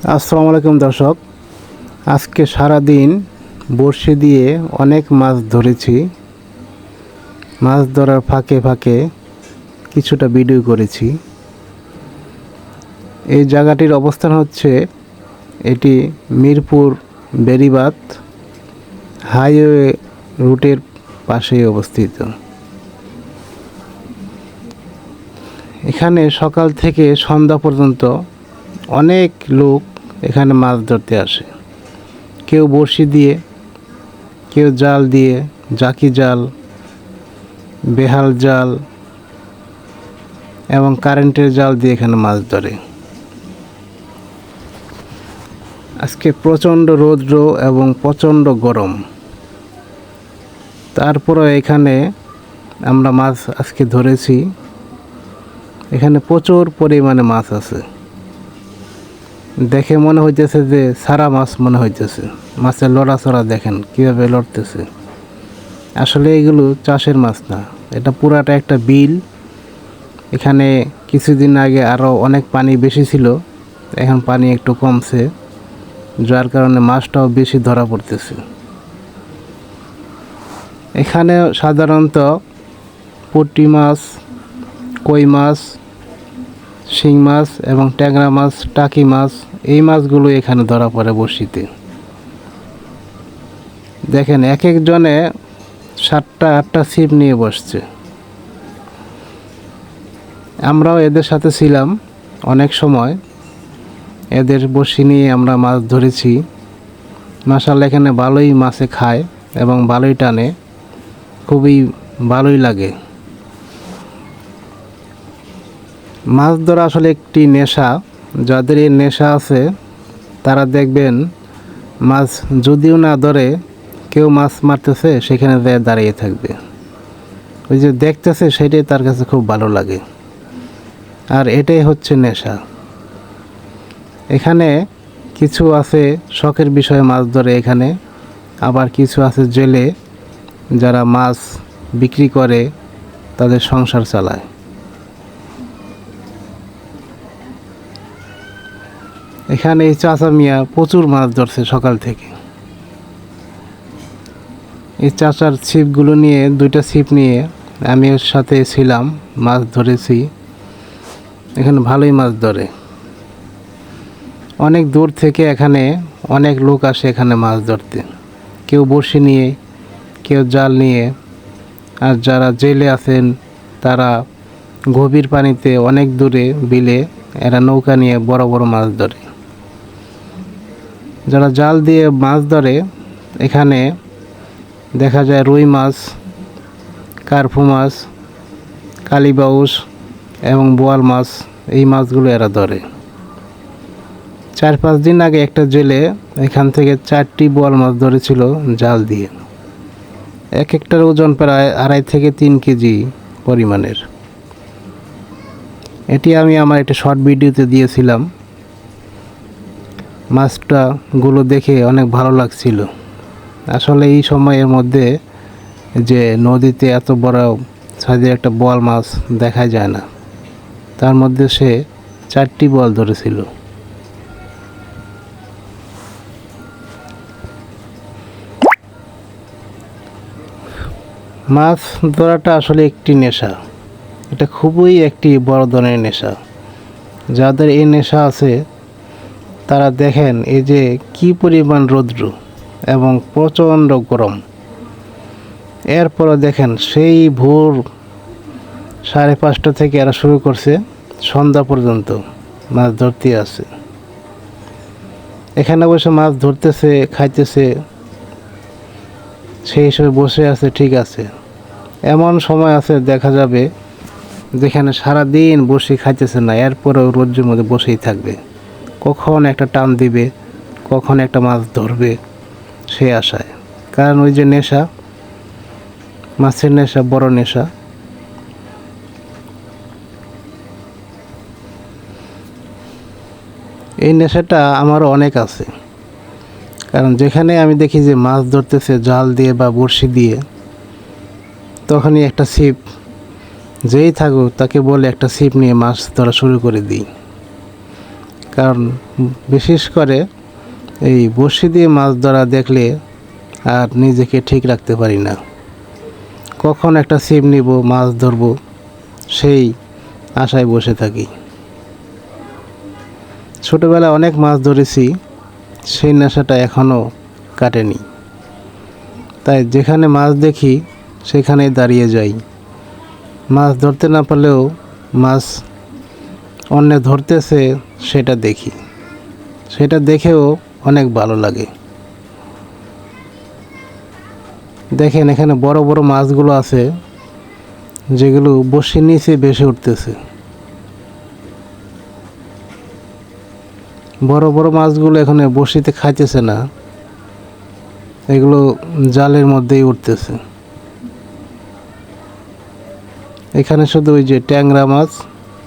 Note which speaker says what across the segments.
Speaker 1: আসসালামু আলাইকুম দর্শক, আজকে সারা দিন বড়শি দিয়ে অনেক মাছ ধরেছি। মাছ ধরার ফাঁকে ফাঁকে কিছুটা ভিডিও করেছি। এই জায়গাটির অবস্থান হচ্ছে, এটি মিরপুর বেড়িবাঁধ হাইওয়ে রুটের পাশেই অবস্থিত। এখানে সকাল থেকে সন্ধ্যা পর্যন্ত অনেক লোক এখানে মাছ ধরতে আসে। কেউ বড়শি দিয়ে, কেউ জাল দিয়ে, জাকি জাল, বেহাল জাল এবং কারেন্টের জাল দিয়ে এখানে মাছ ধরে। আজকে প্রচণ্ড রৌদ্র এবং প্রচণ্ড গরম, তারপরে এখানে আমরা মাছ আজকে ধরেছি। এখানে প্রচুর পরিমাণে মাছ আছে। দেখে মনে হইতেছে যে সারা মাছ মনে হইতেছে। মাছের লড়াচড়া দেখেন কীভাবে লড়তেছে। আসলে এগুলো চাষের মাছ না, এটা পুরাটা একটা বিল। এখানে কিছুদিন আগে আরও অনেক পানি বেশি ছিল, এখন পানি একটু কমছে, যার কারণে মাছটাও বেশি ধরা পড়তেছে। এখানে সাধারণত পুঁটি মাছ, কই মাছ, শিং মাছ এবং ট্যাংরা মাছ, টাকি মাছ, এই মাছগুলো এখানে ধরা পড়ে বড়শিতে। দেখেন এক একজনে 7টা-8টা ছিপ নিয়ে বসছে। আমরাও এদের সাথে ছিলাম অনেক সময়, এদের বড়শি নিয়ে আমরা মাছ ধরেছি। মাশাআল্লাহ এখানে ভালোই মাছে খায় এবং ভালোই টানে, খুবই ভালোই লাগে। মাছ ধরা আসলে একটি নেশা। যাদের এই নেশা আছে তারা দেখবেন মাছ যদিও না ধরে, কেউ মাছ মারতেছে সেখানে দাঁড়িয়ে থাকবে। ওই যে দেখতেছে সেটাই তার কাছে খুব ভালো লাগে, আর এটাই হচ্ছে নেশা। এখানে কিছু আছে শখের বিষয়ে মাছ ধরে এখানে, আবার কিছু আছে জেলে যারা মাছ বিক্রি করে তাদের সংসার চালায়। এখানে এই চাচা মিয়া প্রচুর মাছ ধরছে সকাল থেকে। এই চাচার ছিপগুলো নিয়ে, 2টা ছিপ নিয়ে আমি ওর সাথে ছিলাম, মাছ ধরেছি। এখানে ভালোই মাছ ধরে। অনেক দূর থেকে এখানে অনেক লোক আসে এখানে মাছ ধরতে, কেউ বড়শি নিয়ে, কেউ জাল নিয়ে। আর যারা জেলে আছেন তারা গভীর পানিতে অনেক দূরে বিলে এরা নৌকা নিয়ে বড় বড় মাছ ধরে। যারা জাল দিয়ে মাছ ধরে এখানে দেখা যায় রুই মাছ, কার্পু মাছ, কালীবাউস এবং বোয়াল মাছ, এই মাছগুলো এরা ধরে। 4-5 দিন আগে একটা জেলে এখান থেকে 4টি বোয়াল মাছ ধরেছিল জাল দিয়ে। এক একটার ওজন প্রায় 2.5 থেকে 3 কেজি পরিমাণের। এটি আমি আমার একটা শর্ট ভিডিওতে দিয়েছিলাম। মাছগুলো দেখে অনেক ভালো লাগছিল। আসলে এই সময়ের মধ্যে যে নদীতে এত বড় সাইজের একটা বোয়াল মাছ দেখা যায় না, তার মধ্যে সে 4টি বোয়াল ধরেছিল। মাছ ধরাটা আসলে একটি নেশা, এটা খুবই একটি বড় ধরনের নেশা। যাদের এই নেশা আছে তারা দেখেন এই যে কি পরিমাণ রৌদ্র এবং প্রচণ্ড গরম, এরপরে দেখেন সেই ভোর 5:30 থেকে এরা শুরু করছে, সন্ধ্যা পর্যন্ত মাছ ধরতে আছে। এখানে বসে মাছ ধরতেছে, খাইতেছে, সেই হিসেবে বসে আছে, ঠিক আছে। এমন সময় আছে দেখা যাবে যেখানে সারাদিন বসে খাইতেছে না, এরপরেও রোদ্রের মধ্যে বসেই থাকবে। কখন একটা টান দিবে, কখন একটা মাছ ধরবে সে আশায়। কারণ ওই যে নেশা, মাছের নেশা বড় নেশা। এই নেশাটা আমারও অনেক আছে, কারণ যেখানে আমি দেখি যে মাছ ধরতেছে জাল দিয়ে বা বড়শি দিয়ে, তখনই একটা ছিপ, যেই থাকুক তাকে বলে একটা ছিপ নিয়ে মাছ ধরা শুরু করে দিই। কারণ বিশেষ করে এই বড়শি দিয়ে মাছ ধরা দেখলে আর নিজেকে ঠিক রাখতে পারি না। কখন একটা ছিপ নিব, মাছ ধরবো, সেই আশায় বসে থাকি। ছোটোবেলায় অনেক মাছ ধরেছি, সেই নেশাটা এখনও কাটেনি। তাই যেখানে মাছ দেখি সেখানেই দাঁড়িয়ে যাই। মাছ ধরতে না পারলেও মাছ অন্য ধরতেছে সেটা দেখি, সেটা দেখেও অনেক ভালো লাগে। দেখেন এখানে বড় বড় মাছগুলো আছে, যেগুলো বড়শির নিচে ভেসে উঠতেছে। বড় বড় মাছগুলো এখানে বড়শিতে খাইতেছে না, এগুলো জালের মধ্যেই উঠতেছে। এখানে শুধু ওই যে ট্যাংরা মাছ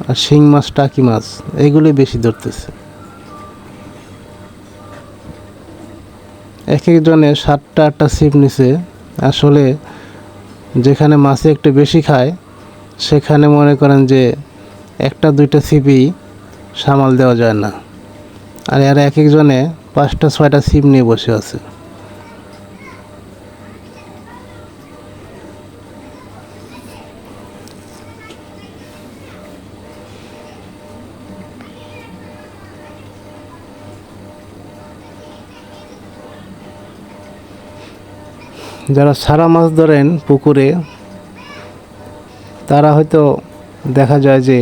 Speaker 1: আর শিং মাছ, টাকি মাছ, এগুলি বেশি ধরতেছে। এক একজনে 7টা 8টা ছিপ নিছে। আসলে যেখানে মাছে একটু বেশি খায় সেখানে মনে করেন যে 1টা 2টা ছিপই সামাল দেওয়া যায় না, আর এরা এক একজনে 5টা 6টা ছিপ নিয়ে বসে আছে। যারা সারা মাছ ধরেন পুকুরে, তারা হয়তো দেখা যায় যে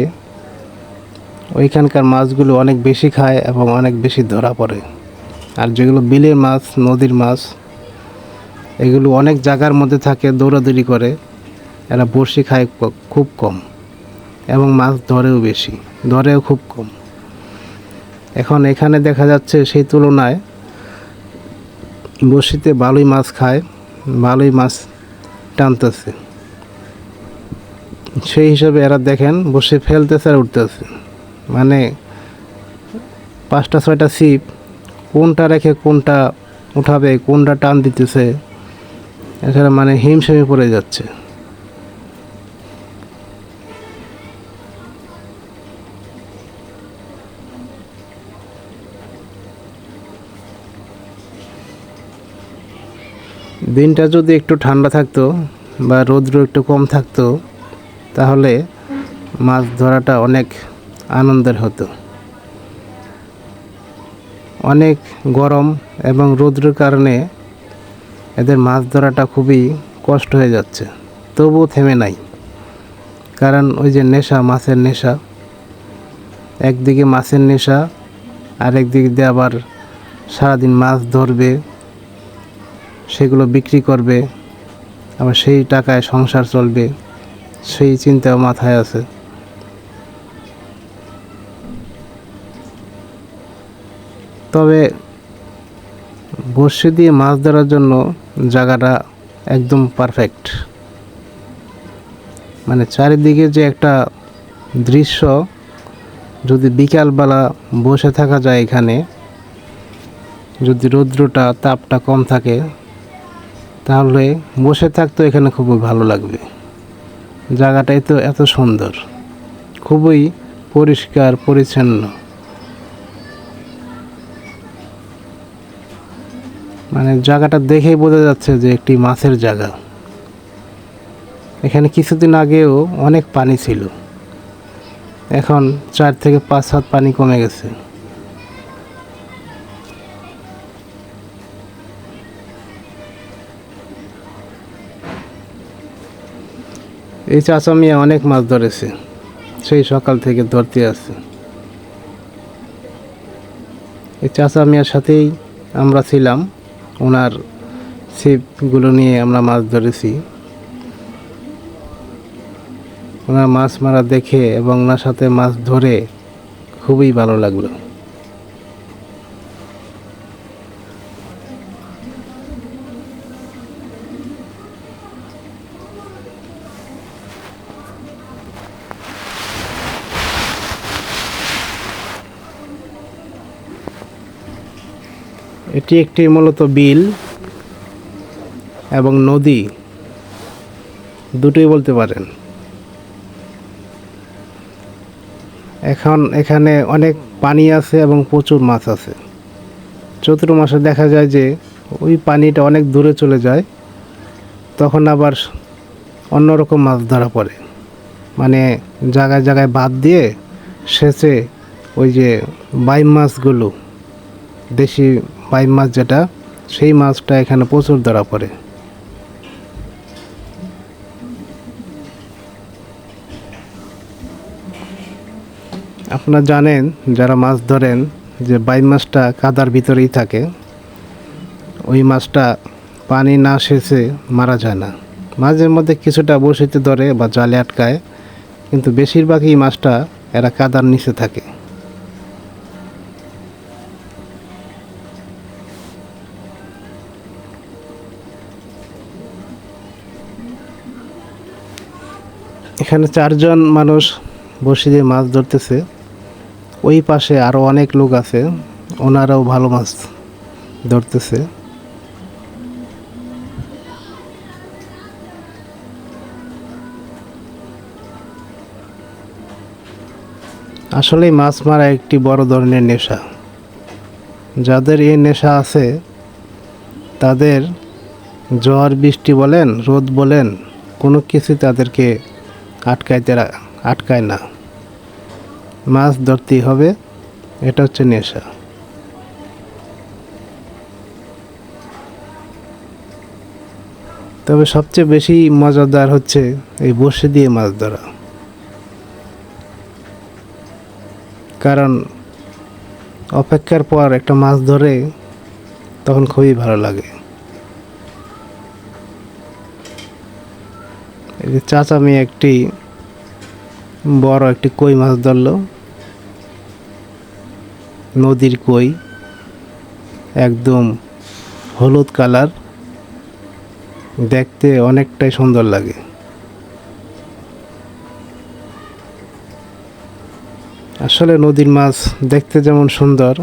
Speaker 1: ওইখানকার মাছগুলো অনেক বেশি খায় এবং অনেক বেশি ধরা পড়ে। আর যেগুলো বিলের মাছ, নদীর মাছ, এগুলো অনেক জায়গার মধ্যে থাকে, দৌড়াদৌড়ি করে, এরা বড়শি খায় খুব কম এবং মাছ ধরেও বেশি, ধরেও খুব কম। এখন এখানে দেখা যাচ্ছে সেই তুলনায় বড়শিতে ভালোই মাছ খায়, ভালোই মাছ টানতেছে। সেই হিসাবে এরা দেখেন বসে ফেলতেছে আর উঠতেছে, মানে 5টা 6টা ছিপ কোনটা রেখে কোনটা উঠাবে, কোনটা টান দিতেছে, এছাড়া মানে হিমশিমে পড়ে যাচ্ছে। দিনটা যদি একটু ঠান্ডা থাকতো বা রৌদ্র একটু কম থাকতো, তাহলে মাছ ধরাটা অনেক আনন্দের হতো। অনেক গরম এবং রৌদ্রের কারণে এদের মাছ ধরাটা খুবই কষ্ট হয়ে যাচ্ছে, তবুও থেমে নাই। কারণ ওই যে নেশা, মাছের নেশা, একদিকে মাছের নেশা, আর একদিক দিয়ে আবার সারাদিন মাছ ধরবে, সেগুলো বিক্রি করবে, আবার সেই টাকায় সংসার চলবে, সেই চিন্তাও মাথায় আছে। তবে বড়শি দিয়ে মাছ ধরার জন্য জায়গাটা একদম পারফেক্ট। মানে চারিদিকে যে একটা দৃশ্য, যদি বিকালবেলা বসে থাকা যায় এখানে, যদি রৌদ্রটা তাপটা কম থাকে, তাহলে বসে থাকতে এখানে খুবই ভালো লাগবে। জায়গাটাই তো এত সুন্দর, খুবই পরিষ্কার পরিচ্ছন্ন, মানে জায়গাটা দেখেই বোঝা যাচ্ছে যে একটি মাছের জায়গা। এখানে কিছুদিন আগেও অনেক পানি ছিল, এখন 4 থেকে 5 হাত পানি কমে গেছে। এই চাচা মিয়া অনেক মাছ ধরেছে, সেই সকাল থেকে ধরতে আছে। এই চাচা মিয়ার সাথেই আমরা ছিলাম, ওনার ছিপগুলো নিয়ে আমরা মাছ ধরেছি। ওনার মাছ মারা দেখে এবং ওনার সাথে মাছ ধরে খুবই ভালো লাগলো। এটি একটি মূলত বিল এবং নদী, দুটোই বলতে পারেন। এখন এখানে অনেক পানি আছে এবং প্রচুর মাছ আছে। চৈত্র মাসে দেখা যায় যে ওই পানিটা অনেক দূরে চলে যায়, তখন আবার অন্যরকম মাছ ধরা পড়ে, মানে জায়গায় জায়গায় বাঁধ দিয়ে সেচে ওই যে বাইম মাছগুলো, দেশি বাইম মাছ যেটা, সেই মাছটা এখানে প্রচুর ধরা পড়ে। আপনারা জানেন যারা মাছ ধরেন যে বাইম মাছটা কাদার ভিতরেই থাকে, ওই মাছটা পানি না সেচে মারা যায় না। মাঝে মধ্যে কিছুটা বড়শিতে ধরে বা জালে আটকায়, কিন্তু বেশিরভাগই মাছটা এরা কাদার নিচে থাকে। এখানে 4 জন মানুষ বড়শি দিয়ে মাছ ধরতেছে। ওই পাশে আরও অনেক লোক আছে, ওনারাও ভালো মাছ ধরতেছে। আসলে মাছ মারা একটি বড় ধরনের নেশা। যাদের এই নেশা আছে তাদের ঝড় বৃষ্টি বলেন, রোদ বলেন, কোনো কিছু তাদেরকে আটকায় না। মাছ ধরতেই হবে, এটা হচ্ছে নেশা। তবে সবচেয়ে বেশি মজাদার হচ্ছে এই বড়শি দিয়ে মাছ ধরা, কারণ অপেক্ষার পর একটা মাছ ধরে তখন খুবই ভালো লাগে। এই যে চাচা মেয়ে একটি বড় একটি কই মাছ ধরলো, নদীর কই, একদম হলুদ কালার, দেখতে অনেকটাই সুন্দর লাগে। আসলে নদীর মাছ দেখতে যেমন সুন্দর,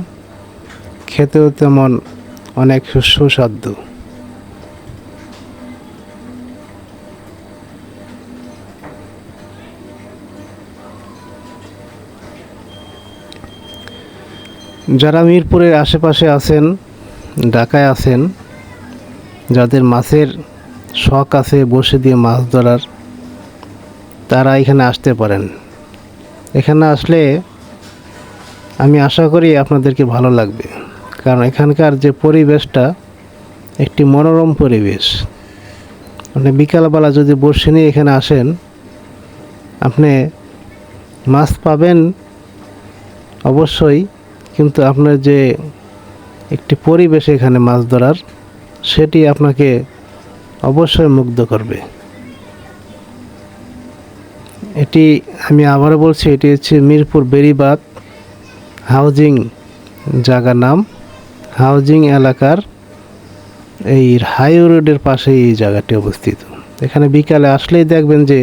Speaker 1: খেতেও তেমন অনেক সুস্বাদু। যারা মিরপুরের আশেপাশে আছেন, ঢাকায় আছেন, যাদের মাছের শখ আছে বড়শি দিয়ে মাছ ধরার, তারা এখানে আসতে পারেন। এখানে আসলে আমি আশা করি আপনাদেরকে ভালো লাগবে, কারণ এখানকার যে পরিবেশটা একটি মনোরম পরিবেশ। আপনি বিকালবেলা যদি বড়শি নিয়ে এখানে আসেন, আপনি মাছ পাবেন অবশ্যই, কিন্তু আপনার যে একটি পরিবেশ এখানে মাছ ধরার, সেটি আপনাকে অবশ্যই মুগ্ধ করবে। এটি আমি আবারও বলছি, এটি হচ্ছে মিরপুর বেড়িবাঁধ হাউজিং জায়গার নাম। হাউজিং এলাকার এই হাইওয়ে রোডের পাশে এই জায়গাটি অবস্থিত। এখানে বিকালে আসলেই দেখবেন যে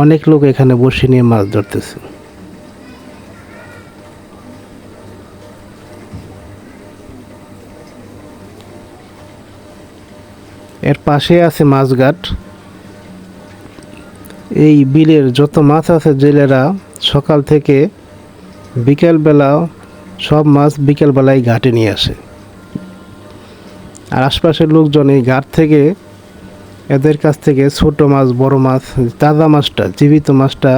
Speaker 1: অনেক লোক এখানে বড়শি নিয়ে মাছ ধরতেছে। এর পাশে আছে মাছঘাট। এই বিলের যত মাছ আছে জেলেরা সকাল থেকে বিকেলবেলা সব মাছ বিকেলবেলায় ঘাটে নিয়ে আসে, আর আশপাশের লোকজন এই ঘাট থেকে এদের কাছ থেকে ছোট মাছ, বড় মাছ, তাজা মাছটা, জীবিত মাছটা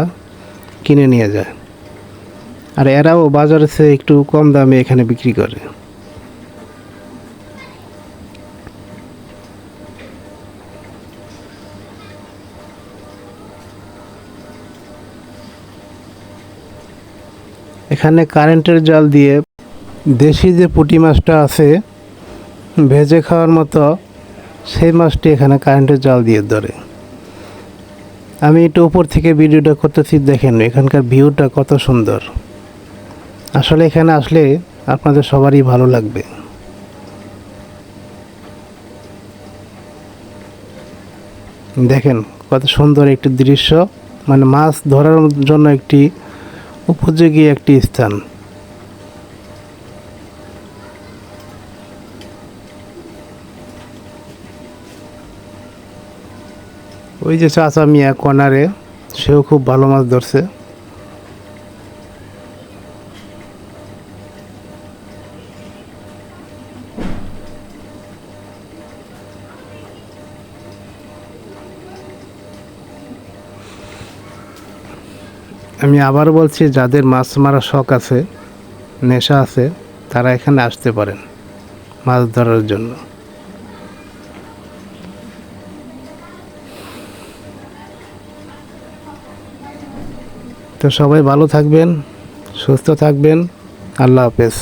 Speaker 1: কিনে নিয়ে যায়, আর এরাও বাজারে চেয়ে একটু কম দামে এখানে বিক্রি করে। এখানে কারেন্টের জাল দিয়ে দেশি যে পুঁটি মাছটা আছে ভেজে খাওয়ার মতো, সেই মাছটি এখানে কারেন্টের জাল দিয়ে ধরে। আমি একটু উপর থেকে ভিডিওটা করতেছি, দেখেন এখানকার ভিউটা কত সুন্দর। আসলে এখানে আসলে আপনাদের সবারই ভালো লাগবে। দেখেন কত সুন্দর একটি দৃশ্য, মানে মাছ ধরার জন্য একটি উপযোগী একটি স্থান। ওই যে চাচা মিয়া কর্নারে, সেও খুব ভালো মাছ ধরছে। আমি আবার বলছি, যাদের মাছ মারা শখ আছে, নেশা আছে, তারা এখানে আসতে পারেন মাছ ধরার জন্য। তো সবাই ভালো থাকবেন, সুস্থ থাকবেন। আল্লাহ হাফেজ।